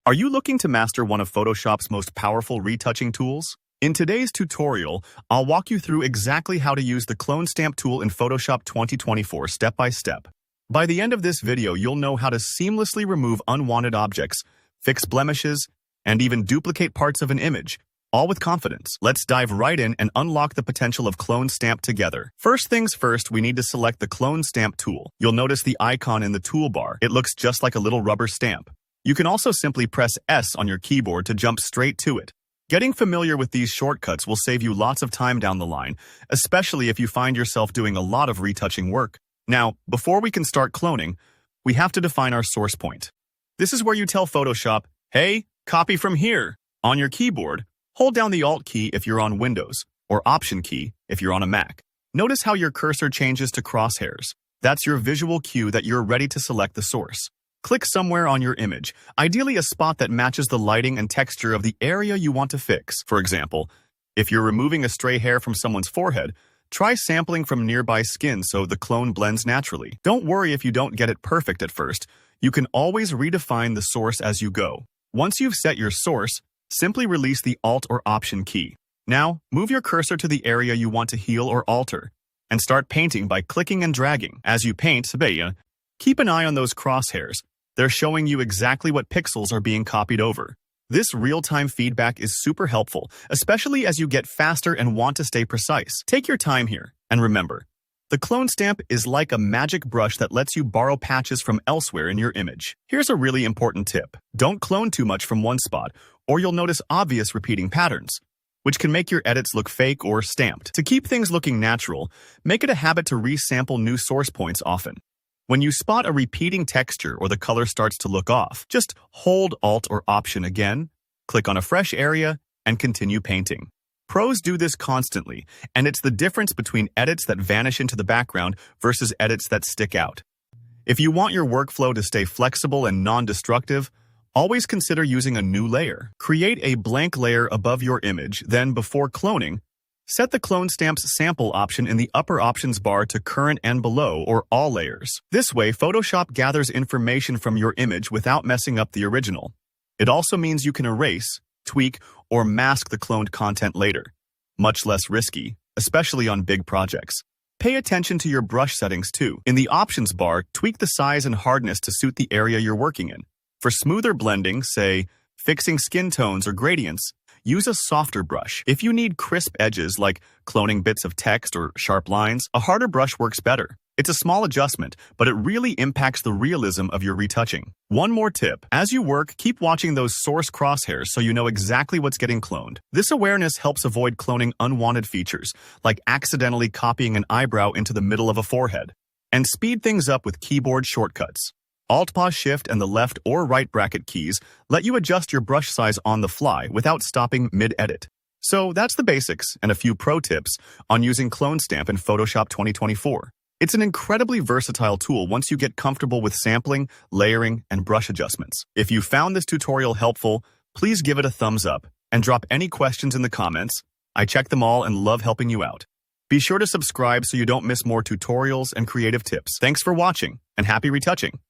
Are you looking to master one of Photoshop's most powerful retouching tools? In today's tutorial, I'll walk you through exactly how to use the Clone Stamp tool in Photoshop 2024 step by step. By the end of this video, you'll know how to seamlessly remove unwanted objects, fix blemishes, and even duplicate parts of an image, all with confidence. Let's dive right in and unlock the potential of Clone Stamp together. First things first, we need to select the Clone Stamp tool. You'll notice the icon in the toolbar. It looks just like a little rubber stamp. You can also simply press S on your keyboard to jump straight to it. Getting familiar with these shortcuts will save you lots of time down the line, especially if you find yourself doing a lot of retouching work. Now, before we can start cloning, we have to define our source point. This is where you tell Photoshop, hey, copy from here. On your keyboard, hold down the Alt key if you're on Windows, or Option key if you're on a Mac. Notice how your cursor changes to crosshairs. That's your visual cue that you're ready to select the source. Click somewhere on your image, ideally a spot that matches the lighting and texture of the area you want to fix. For example, if you're removing a stray hair from someone's forehead, try sampling from nearby skin so the clone blends naturally. Don't worry if you don't get it perfect at first. You can always redefine the source as you go. Once you've set your source, simply release the Alt or Option key. Now, move your cursor to the area you want to heal or alter, and start painting by clicking and dragging. As you paint, keep an eye on those crosshairs. They're showing you exactly what pixels are being copied over. This real-time feedback is super helpful, especially as you get faster and want to stay precise. Take your time here, and remember, the Clone Stamp is like a magic brush that lets you borrow patches from elsewhere in your image. Here's a really important tip. Don't clone too much from one spot, or you'll notice obvious repeating patterns, which can make your edits look fake or stamped. To keep things looking natural, make it a habit to resample new source points often. When you spot a repeating texture or the color starts to look off, just hold Alt or Option again, click on a fresh area, and continue painting. Pros do this constantly, and it's the difference between edits that vanish into the background versus edits that stick out. If you want your workflow to stay flexible and non-destructive, always consider using a new layer. Create a blank layer above your image, then before cloning, set the Clone Stamp's sample option in the upper options bar to current and below or all layers. This way, Photoshop gathers information from your image without messing up the original. It also means you can erase, tweak, or mask the cloned content later. Much less risky, especially on big projects. Pay attention to your brush settings too. In the options bar, tweak the size and hardness to suit the area you're working in. For smoother blending, say, fixing skin tones or gradients, use a softer brush. If you need crisp edges like cloning bits of text or sharp lines, a harder brush works better. It's a small adjustment, but it really impacts the realism of your retouching. One more tip. As you work, keep watching those source crosshairs so you know exactly what's getting cloned. This awareness helps avoid cloning unwanted features, like accidentally copying an eyebrow into the middle of a forehead. And speed things up with keyboard shortcuts. Alt-Shift and the left or right bracket keys let you adjust your brush size on the fly without stopping mid-edit. So that's the basics and a few pro tips on using Clone Stamp in Photoshop 2024. It's an incredibly versatile tool once you get comfortable with sampling, layering, and brush adjustments. If you found this tutorial helpful, please give it a thumbs up and drop any questions in the comments. I check them all and love helping you out. Be sure to subscribe so you don't miss more tutorials and creative tips. Thanks for watching, and happy retouching!